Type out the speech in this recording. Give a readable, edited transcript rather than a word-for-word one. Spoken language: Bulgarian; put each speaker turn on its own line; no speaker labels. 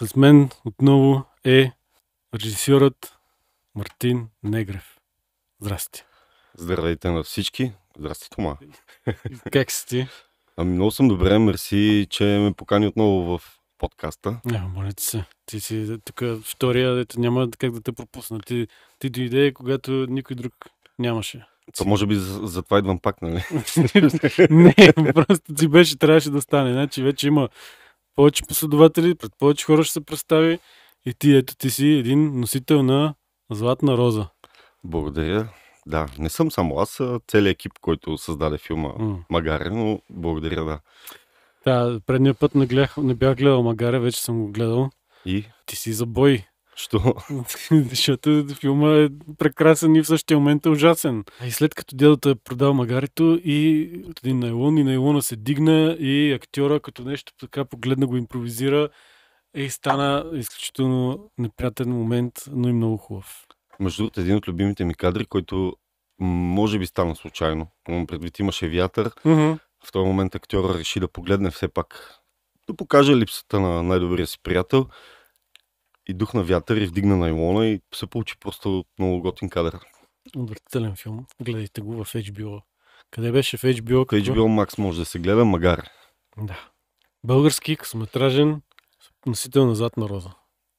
С мен отново е режисьорът Мартин Негрев. Здрасти.
Здравейте на всички. Здрасти, Тома.
Как си ти?
Ами много съм добре, мерси, че ме покани отново в подкаста.
Моля ти се. Ти си тук втория, дето няма как да те пропусна. Ти дойде, когато никой друг нямаше.
То може би за това идвам пак, нали?
Не, просто ти трябваше да стане. Значи вече има повече последователи, пред повече хора ще се представи и ти си един носител на Златна роза.
Благодаря. Да, не съм само аз, а целият екип, който създаде филма Магаре, но благодаря, да.
Да, предния път не бях гледал Магаре, вече съм го гледал.
И?
Ти си за бой.
Що?
Защото филма е прекрасен и в същия момент е ужасен. И след като дядото е продал магарето и от един найлон и найлона се дигна и актьора като нещо така погледна го импровизира и стана изключително неприятен момент, но и много хубав.
Между другото, един от любимите ми кадри, който може би стана случайно. Предвид имаше вятър. В този момент актьора реши да погледне все пак да покаже липсата на най-добрия си приятел. И духна вятър и вдигна найлона и се получи просто много готин кадър.
Отвратителен филм. Гледайте го в HBO. Къде беше в HBO?
В HBO Max може да се гледа Магаре.
Да. Български късометражен носител на Златна роза.